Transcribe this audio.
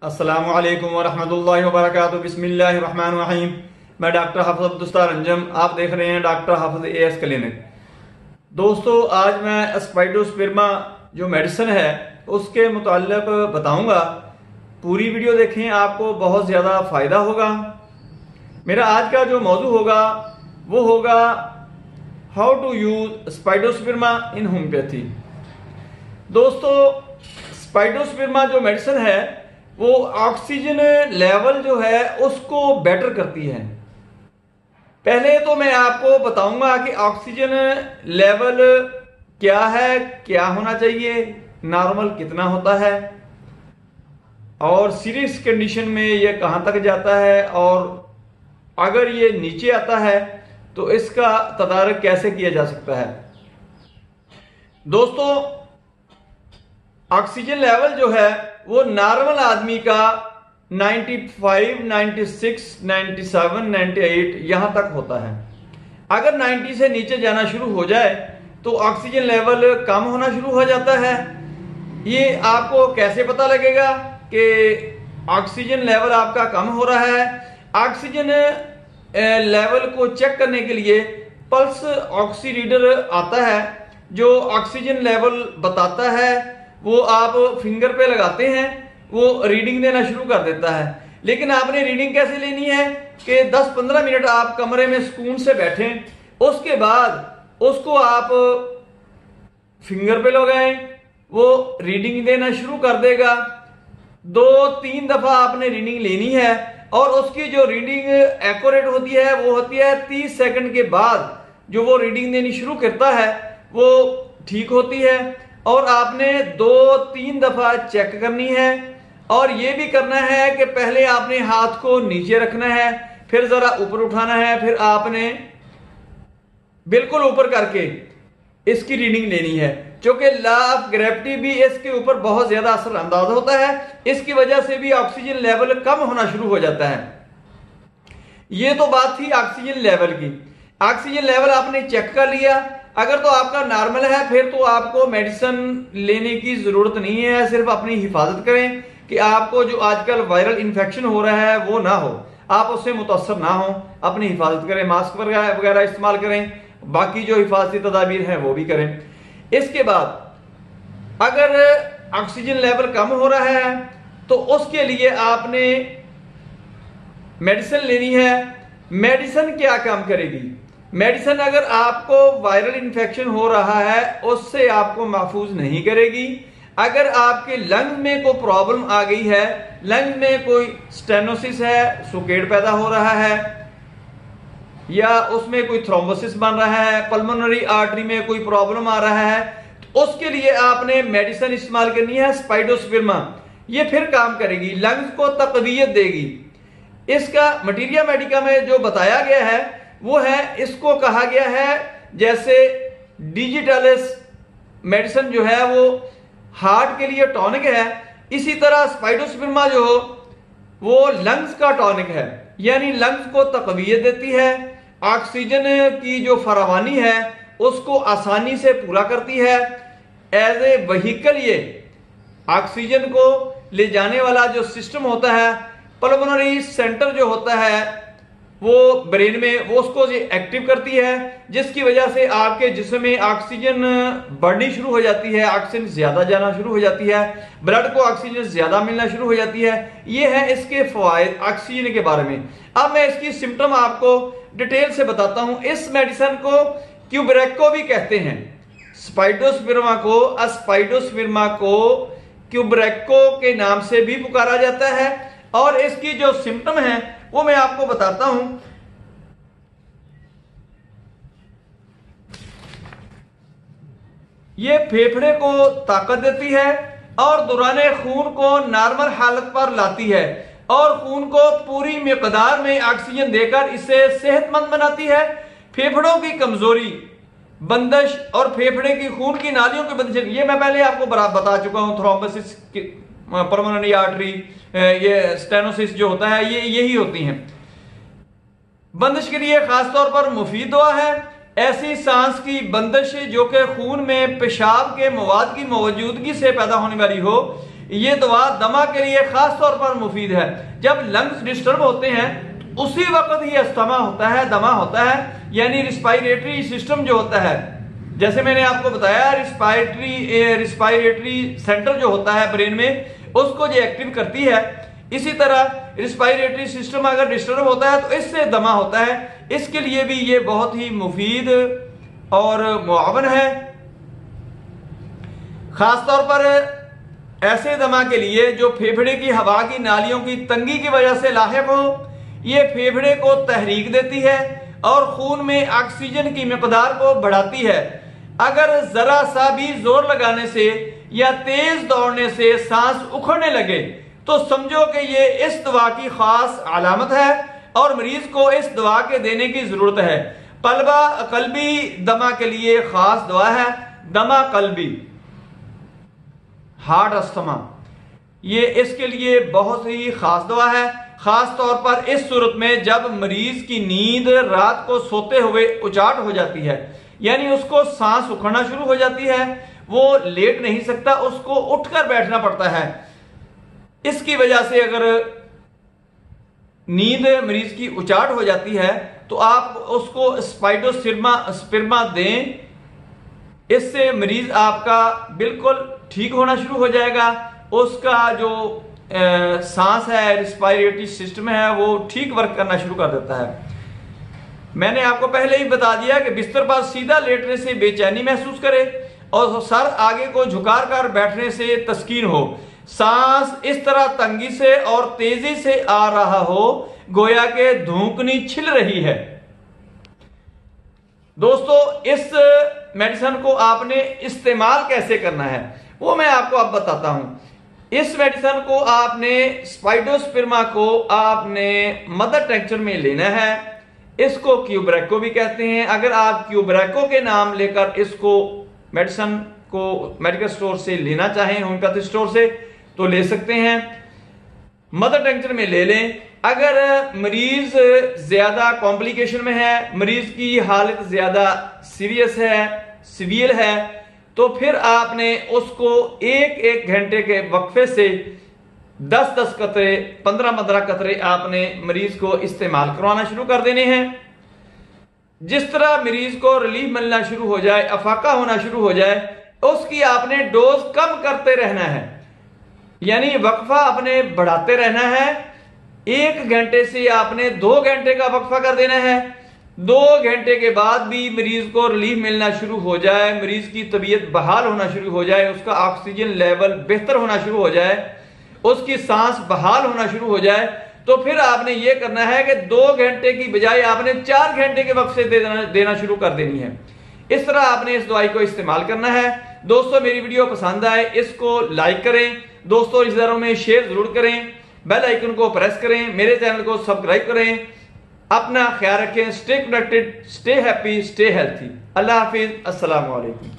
अस्सलामु अलैकुम वरहमतुल्लाहि वबरकातुहू। बिस्मिल्लाहिर्रहमानिर्रहीम। मैं डॉक्टर हाफिज अब्दुस्तार अंजम, आप देख रहे हैं डॉक्टर हाफिज एएस क्लिनिक। दोस्तों, आज मैं स्पाइडोस्पर्मा जो मेडिसिन है उसके मुताल्लिक बताऊंगा। पूरी वीडियो देखें, आपको बहुत ज़्यादा फ़ायदा होगा। मेरा आज का जो मौजू होगा वो होगा how to use aspidosperma in homeopathy. दोस्तों, स्पाइडोस्पर्मा जो मेडिसिन है वो ऑक्सीजन लेवल जो है उसको बेटर करती है। पहले तो मैं आपको बताऊंगा कि ऑक्सीजन लेवल क्या है, क्या होना चाहिए, नॉर्मल कितना होता है और सीरियस कंडीशन में ये कहां तक जाता है, और अगर ये नीचे आता है तो इसका तदारक कैसे किया जा सकता है। दोस्तों, ऑक्सीजन लेवल जो है वो नॉर्मल आदमी का 95, 96, 97, 98 यहां तक होता है। अगर 90 से नीचे जाना शुरू हो जाए तो ऑक्सीजन लेवल कम होना शुरू हो जाता है। ये आपको कैसे पता लगेगा कि ऑक्सीजन लेवल आपका कम हो रहा है? ऑक्सीजन लेवल को चेक करने के लिए पल्स ऑक्सी रीडर आता है जो ऑक्सीजन लेवल बताता है। वो आप फिंगर पे लगाते हैं, वो रीडिंग देना शुरू कर देता है। लेकिन आपने रीडिंग कैसे लेनी है कि 10-15 मिनट आप कमरे में सुकून से बैठें, उसके बाद उसको आप फिंगर पे लगाएं, वो रीडिंग देना शुरू कर देगा। 2-3 दफा आपने रीडिंग लेनी है और उसकी जो रीडिंग एक्यूरेट होती है वो होती है 30 सेकंड के बाद जो वो रीडिंग देनी शुरू करता है वो ठीक होती है। और आपने 2-3 दफा चेक करनी है और ये भी करना है कि पहले आपने हाथ को नीचे रखना है, फिर जरा ऊपर उठाना है, फिर आपने बिल्कुल ऊपर करके इसकी रीडिंग लेनी है। क्योंकि लॉ ऑफ ग्रेविटी भी इसके ऊपर बहुत ज्यादा असरअंदाज होता है। इसकी वजह से भी ऑक्सीजन लेवल कम होना शुरू हो जाता है। ये तो बात थी ऑक्सीजन लेवल की। ऑक्सीजन लेवल आपने चेक कर लिया, अगर तो आपका नॉर्मल है फिर तो आपको मेडिसिन लेने की जरूरत नहीं है। सिर्फ अपनी हिफाजत करें कि आपको जो आजकल वायरल इन्फेक्शन हो रहा है वो ना हो, आप उससे मुतासर ना हो। अपनी हिफाजत करें, मास्क वगैरह इस्तेमाल करें, बाकी जो हिफाजती तदाबीर हैं वो भी करें। इसके बाद अगर ऑक्सीजन लेवल कम हो रहा है तो उसके लिए आपने मेडिसिन लेनी है। मेडिसिन क्या काम करेगी? मेडिसिन अगर आपको वायरल इन्फेक्शन हो रहा है उससे आपको महफूज नहीं करेगी। अगर आपके लंग में कोई प्रॉब्लम आ गई है, लंग में कोई स्टेनोसिस है, सुकेड़ पैदा हो रहा है या उसमें कोई थ्रोम्बोसिस बन रहा है, पल्मोनरी आर्टरी में कोई प्रॉब्लम आ रहा है, तो उसके लिए आपने मेडिसिन इस्तेमाल करनी है स्पाइडोस्पर्मा। ये फिर काम करेगी, लंग्स को तकवियत देगी। इसका मटीरिया मेडिका में जो बताया गया है वो है, इसको कहा गया है जैसे डिजिटलिस मेडिसिन जो है वो हार्ट के लिए टॉनिक है, इसी तरह स्पाइडोस्पर्मा जो हो वो लंग्स का टॉनिक है, यानी लंग्स को तकवियत देती है। ऑक्सीजन की जो फरावानी है उसको आसानी से पूरा करती है। एज ए व्हीकल ये ऑक्सीजन को ले जाने वाला जो सिस्टम होता है, पल्मोनरी सेंटर जो होता है वो ब्रेन में, वो उसको एक्टिव करती है, जिसकी वजह से आपके जिस्म में ऑक्सीजन बढ़नी शुरू हो जाती है, ऑक्सीजन ज्यादा जाना शुरू हो जाती है, ब्लड को ऑक्सीजन ज्यादा मिलना शुरू हो जाती है। ये है इसके फवायद ऑक्सीजन के बारे में। अब मैं इसकी सिम्टम आपको डिटेल से बताता हूं। इस मेडिसिन को क्यूब्रेको भी कहते हैं। स्पाइडोस्पर्मा को क्यूब्रेको के नाम से भी पुकारा जाता है। और इसकी जो सिम्टम है वो मैं आपको बताता हूं। ये फेफड़े को ताकत देती है और दौराने खून को नॉर्मल हालत पर लाती है और खून को पूरी मिकदार में ऑक्सीजन देकर इसे सेहतमंद बनाती है। फेफड़ों की कमजोरी, बंदिश और फेफड़े की खून की नालियों की बंदिश, ये मैं पहले आपको बता चुका हूं। थ्रोम्बोसिस, पल्मोनरी आर्टरी, ये स्टेनोसिस जो होता है ये यही होती हैं। बंदिश के लिए खासतौर पर मुफीद दवा है। ऐसी सांस की बंदिश जो कि खून में पेशाब के मवाद की मौजूदगी से पैदा होने वाली हो, ये दवा दमा के लिए खास तौर पर मुफीद है। जब लंग्स डिस्टर्ब होते हैं तो उसी वक्त ही अस्थमा होता है, दमा होता है, यानी रिस्पायरेटरी सिस्टम जो होता है, जैसे मैंने आपको बताया रिस्पायरेटरी सेंटर जो होता है ब्रेन में, उसको जो एक्टिव करती है, इसी तरह रिस्पायरेटरी सिस्टम अगर डिस्टर्ब होता है तो इससे दमा होता है। इसके लिए भी ये बहुत ही मुफीद और मुआवन है। खासतौर पर ऐसे दमा के लिए जो फेफड़े की हवा की नालियों की तंगी की वजह से लाहिक हो। ये फेफड़े को तहरीक देती है और खून में ऑक्सीजन की मिकदार को बढ़ाती है। अगर जरा सा भी जोर लगाने से या तेज दौड़ने से सांस उखड़ने लगे तो समझो कि ये इस दवा की खास अलामत है और मरीज को इस दवा के देने की जरूरत है। कल्बी दमा के लिए खास दवा है दमा कल्बी, हार्ट अस्थमा। ये इसके लिए बहुत ही खास दवा है, खास तौर पर इस सूरत में जब मरीज की नींद रात को सोते हुए उचाट हो जाती है, यानी उसको सांस उखड़ना शुरू हो जाती है, वो लेट नहीं सकता, उसको उठकर बैठना पड़ता है। इसकी वजह से अगर नींद मरीज की उचाट हो जाती है तो आप उसको स्पाइडोस्पिरमा दें। इससे मरीज आपका बिल्कुल ठीक होना शुरू हो जाएगा। उसका जो सांस है, रिस्पायरेटरी सिस्टम है, वो ठीक वर्क करना शुरू कर देता है। मैंने आपको पहले ही बता दिया कि बिस्तर पर सीधा लेटने से बेचैनी महसूस करे और सर आगे को झुका कर बैठने से तस्कीन हो। सांस इस तरह तंगी से और तेजी से आ रहा हो गोया के धूकनी छिल रही है। दोस्तों, इस मेडिसिन को आपने इस्तेमाल कैसे करना है वो मैं आपको अब बताता हूं। इस मेडिसिन को आपने स्पाइडोस्पिरमा को आपने मदर टेंक्चर में लेना है। इसको क्यूब्रेको भी कहते हैं। अगर आप क्यूब्रेको के नाम लेकर इसको मेडिसिन को मेडिकल स्टोर से लेना चाहें, होम्योपैथी स्टोर से, तो ले सकते हैं। मदर टेंक्चर में ले लें। अगर मरीज ज्यादा कॉम्प्लिकेशन में है, मरीज की हालत ज्यादा सीरियस है, सिवियर है, तो फिर आपने उसको एक घंटे के वक्फे से 10-10 कतरे, 15-15 कतरे आपने मरीज को इस्तेमाल करवाना शुरू कर देने हैं। जिस तरह मरीज को रिलीफ मिलना शुरू हो जाए, अफाका होना शुरू हो जाए, उसकी आपने डोज कम करते रहना है, यानी वक्फा आपने बढ़ाते रहना है। 1 घंटे से आपने 2 घंटे का वक्फा कर देना है। 2 घंटे के बाद भी मरीज को रिलीफ मिलना शुरू हो जाए, मरीज की तबीयत बहाल होना शुरू हो जाए, उसका ऑक्सीजन लेवल बेहतर होना शुरू हो जाए, उसकी सांस बहाल होना शुरू हो जाए, तो फिर आपने ये करना है कि 2 घंटे की बजाय आपने 4 घंटे के वक्त से देना शुरू कर देनी है। इस तरह आपने इस दवाई को इस्तेमाल करना है। दोस्तों, मेरी वीडियो पसंद आए इसको लाइक करें, दोस्तों रिश्तेदारों में शेयर जरूर करें, बेल आइकन को प्रेस करें, मेरे चैनल को सब्सक्राइब करें। अपना ख्याल रखें। Stay connected, stay happy, stay healthy. Allah हाफिज, अस्सलाम वालेकुम।